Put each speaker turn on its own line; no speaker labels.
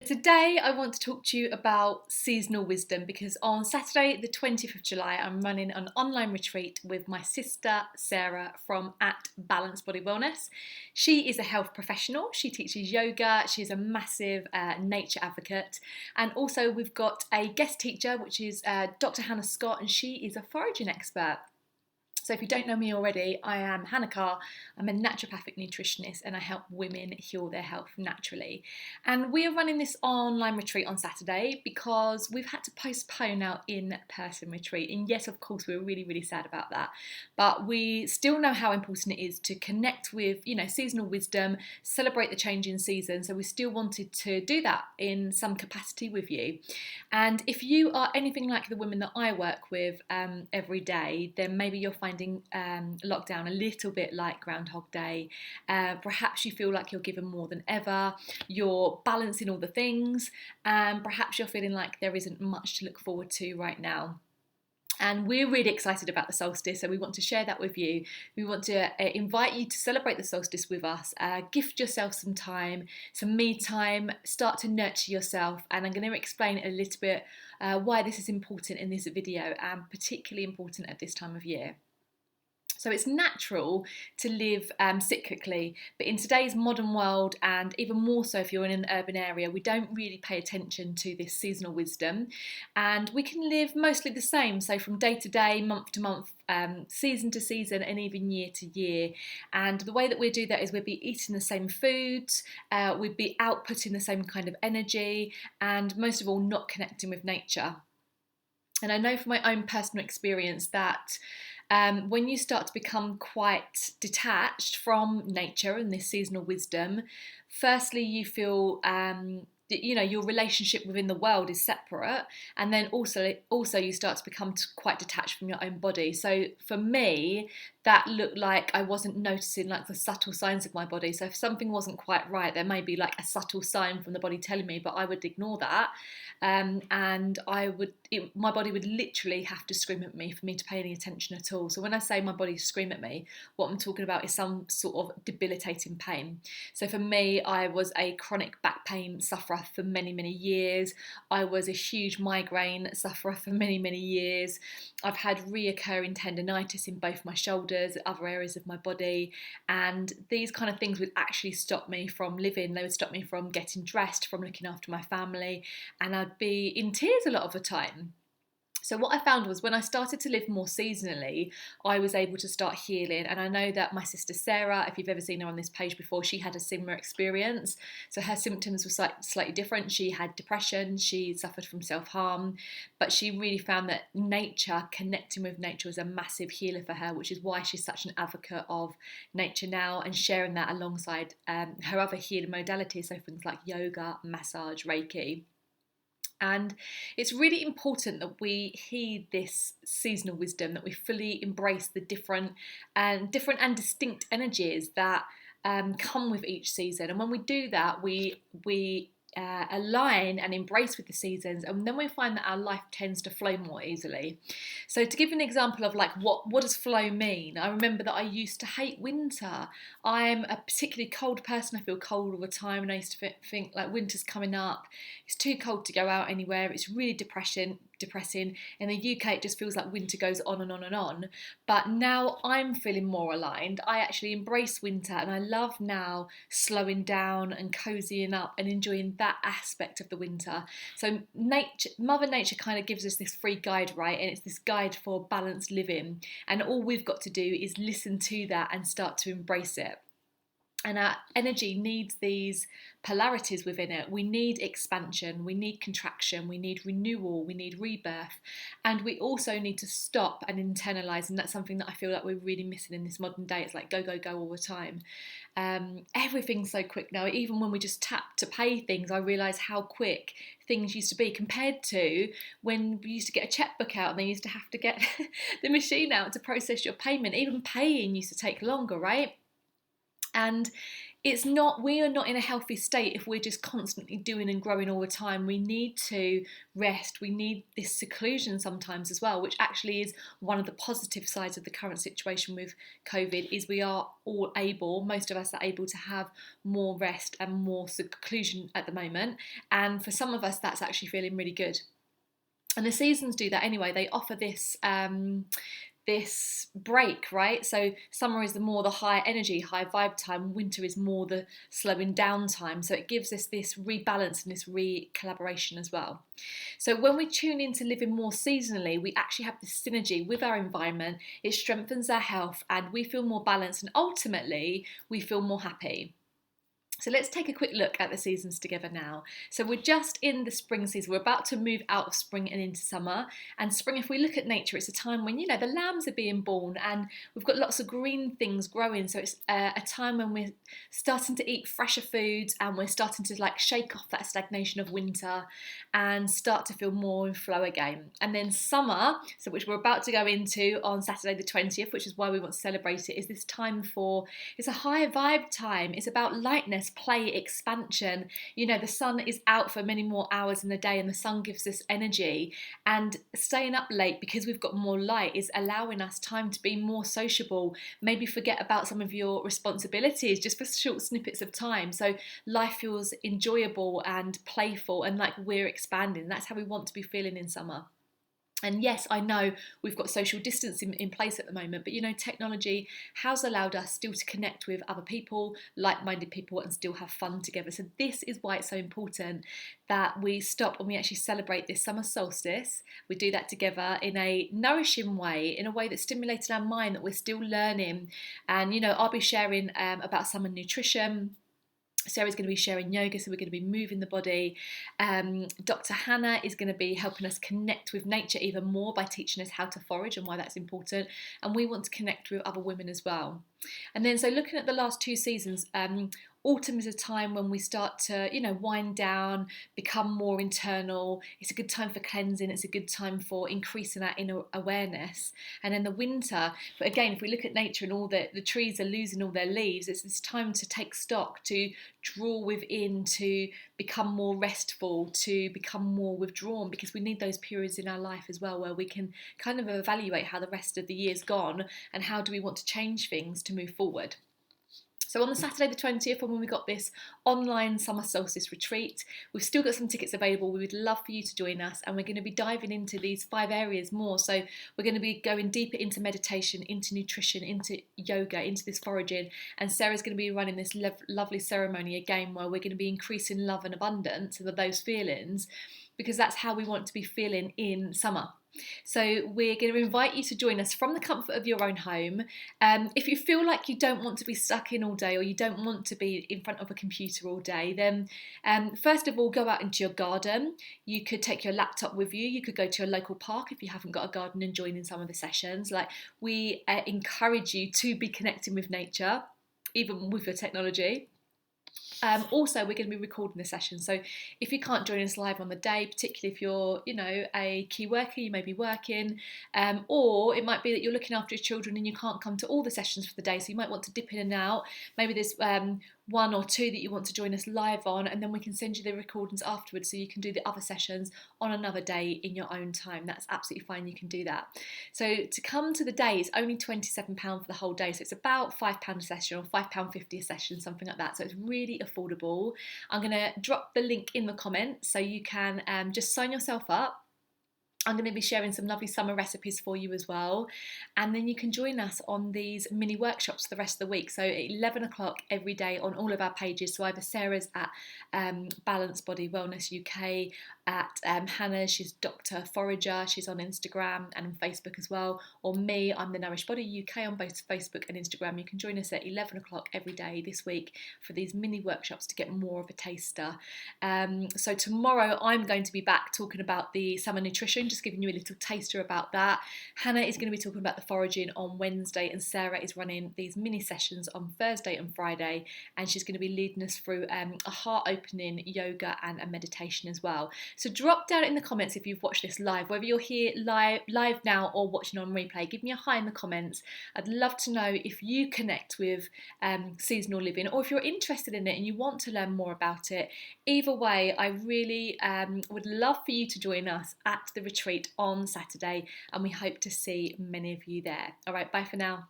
Today I want to talk to you about seasonal wisdom because on Saturday the 20th of July I'm running an online retreat with my sister Sarah from at Balance Body Wellness. She is a health professional, she teaches yoga, she's a massive nature advocate, and also we've got a guest teacher which is Dr. Hannah Scott, and she is a foraging expert. So if you don't know me already, I am Hannah Carr. I'm a naturopathic nutritionist and I help women heal their health naturally. And we are running this online retreat on Saturday because we've had to postpone our in-person retreat. And yes, of course, we're really, really sad about that. But we still know how important it is to connect with, seasonal wisdom, celebrate the change in season. So we still wanted to do that in some capacity with you. And if you are anything like the women that I work with every day, then maybe you're finding lockdown a little bit like Groundhog Day. Perhaps you feel like you're given more than ever, you're balancing all the things, and perhaps you're feeling like there isn't much to look forward to right now. And we're really excited about the solstice, so we want to share that with you. We want to invite you to celebrate the solstice with us. Gift yourself some time, some me time, start to nurture yourself. And I'm going to explain a little bit why this is important in this video, and particularly important at this time of year. So it's natural to live cyclically, but in today's modern world, and even more so if you're in an urban area, we don't really pay attention to this seasonal wisdom, and we can live mostly the same, so from day to day, month to month, season to season, and even year to year. And the way that we do that is we'd be eating the same foods, we'd be outputting the same kind of energy, and most of all not connecting with nature. And I know from my own personal experience that when you start to become quite detached from nature and this seasonal wisdom, firstly you feel your relationship within the world is separate, and then also you start to become quite detached from your own body. So for me, that looked like I wasn't noticing like the subtle signs of my body. So if something wasn't quite right, there may be like a subtle sign from the body telling me, but I would ignore that, and my body would literally have to scream at me for me to pay any attention at all. So when I say my body scream at me, what I'm talking about is some sort of debilitating pain. So for me, I was a chronic back pain sufferer for many, many years. I was a huge migraine sufferer for many, many years. I've had reoccurring tendonitis in both my shoulders, other areas of my body, and these kind of things would actually stop me from living. They would stop me from getting dressed, from looking after my family, and I'd be in tears a lot of the time. So what I found was when I started to live more seasonally, I was able to start healing. And I know that my sister Sarah, if you've ever seen her on this page before, she had a similar experience. So her symptoms were slightly different. She had depression, she suffered from self-harm, but she really found that nature, connecting with nature, was a massive healer for her, which is why she's such an advocate of nature now and sharing that alongside her other healing modalities, so things like yoga, massage, Reiki. And it's really important that we heed this seasonal wisdom, that we fully embrace the different and distinct energies that come with each season. And when we do that, we align and embrace with the seasons, and then we find that our life tends to flow more easily. So to give an example of like what does flow mean, I remember that I used to hate winter. I'm a particularly cold person. I feel cold all the time, and I used to think like winter's coming up, it's too cold to go out anywhere, it's really depressing. In the UK, it just feels like winter goes on and on and on. But now I'm feeling more aligned. I actually embrace winter, and I love now slowing down and cozying up and enjoying that aspect of the winter. So Mother Nature kind of gives us this free guide, right? And it's this guide for balanced living. And all we've got to do is listen to that and start to embrace it. And our energy needs these polarities within it. We need expansion, we need contraction, we need renewal, we need rebirth, and we also need to stop and internalize. And that's something that I feel like we're really missing in this modern day. It's like go, go, go all the time. Everything's so quick now. Even when we just tap to pay things, I realise how quick things used to be compared to when we used to get a checkbook out and they used to have to get the machine out to process your payment. Even paying used to take longer, right? And we are not in a healthy state if we're just constantly doing and growing all the time. We need to rest. We need this seclusion sometimes as well, which actually is one of the positive sides of the current situation with COVID, is we are all able, most of us are able to have more rest and more seclusion at the moment. And for some of us, that's actually feeling really good. And the seasons do that anyway. They offer this break, right? So summer is the high energy, high vibe time. Winter is more the slowing down time. So it gives us this rebalance and this re-collaboration as well. So when we tune into living more seasonally, we actually have this synergy with our environment. It strengthens our health and we feel more balanced, and ultimately we feel more happy. So let's take a quick look at the seasons together now. So we're just in the spring season. We're about to move out of spring and into summer. And spring, if we look at nature, it's a time when, the lambs are being born and we've got lots of green things growing. So it's a time when we're starting to eat fresher foods and we're starting to shake off that stagnation of winter and start to feel more in flow again. And then summer, so which we're about to go into on Saturday the 20th, which is why we want to celebrate it, is this time it's a higher vibe time. It's about lightness, play, expansion. The sun is out for many more hours in the day and the sun gives us energy, and staying up late because we've got more light is allowing us time to be more sociable, maybe forget about some of your responsibilities just for short snippets of time, so life feels enjoyable and playful and like we're expanding. That's how we want to be feeling in summer. And yes, I know we've got social distancing in place at the moment, but technology has allowed us still to connect with other people, like-minded people, and still have fun together. So this is why it's so important that we stop and we actually celebrate this summer solstice. We do that together in a nourishing way, in a way that stimulated our mind, that we're still learning. And I'll be sharing about summer nutrition. Sarah's going to be sharing yoga, so we're going to be moving the body. Dr. Hannah is going to be helping us connect with nature even more by teaching us how to forage and why that's important. And we want to connect with other women as well. And then, so looking at the last two seasons, autumn is a time when we start to, wind down, become more internal. It's a good time for cleansing. It's a good time for increasing our inner awareness. And then the winter, but again, if we look at nature and all the trees are losing all their leaves, it's this time to take stock, to draw within, to become more restful, to become more withdrawn, because we need those periods in our life as well where we can kind of evaluate how the rest of the year's gone and how do we want to change things to move forward. So on the Saturday the 20th, when we got this online summer solstice retreat, we've still got some tickets available. We would love for you to join us, and we're going to be diving into these 5 areas more. So we're going to be going deeper into meditation, into nutrition, into yoga, into this foraging, and Sarah's going to be running this lovely ceremony again where we're going to be increasing love and abundance of those feelings, because that's how we want to be feeling in summer. So we're going to invite you to join us from the comfort of your own home. If you feel like you don't want to be stuck in all day, or you don't want to be in front of a computer all day, then first of all, go out into your garden. You could take your laptop with you. You could go to a local park if you haven't got a garden and join in some of the sessions. We encourage you to be connecting with nature, even with your technology. Also, we're going to be recording the session, so if you can't join us live on the day, particularly if you're, a key worker, you may be working, or it might be that you're looking after your children and you can't come to all the sessions for the day, so you might want to dip in and out. Maybe there's 1 or 2 that you want to join us live on, and then we can send you the recordings afterwards so you can do the other sessions on another day in your own time. That's absolutely fine, you can do that. So to come to the day, it's only £27 for the whole day, so it's about £5 a session or £5.50 a session, something like that, so it's really affordable. I'm going to drop the link in the comments so you can just sign yourself up. I'm going to be sharing some lovely summer recipes for you as well, and then you can join us on these mini workshops the rest of the week, so at 11 o'clock every day on all of our pages. So either Sarah's at Balance Body Wellness UK, at Hannah, she's Dr. Forager, she's on Instagram and on Facebook as well, or me, I'm the Nourish Body UK on both Facebook and Instagram. You can join us at 11 o'clock every day this week for these mini workshops to get more of a taster. So tomorrow I'm going to be back talking about the summer nutrition, just giving you a little taster about that. Hannah is going to be talking about the foraging on Wednesday, and Sarah is running these mini sessions on Thursday and Friday, and she's going to be leading us through a heart-opening yoga and a meditation as well. So drop down in the comments if you've watched this live, whether you're here live now or watching on replay. Give me a hi in the comments. I'd love to know if you connect with seasonal living, or if you're interested in it and you want to learn more about it. Either way, I really would love for you to join us at the retreat on Saturday, and we hope to see many of you there. All right, bye for now.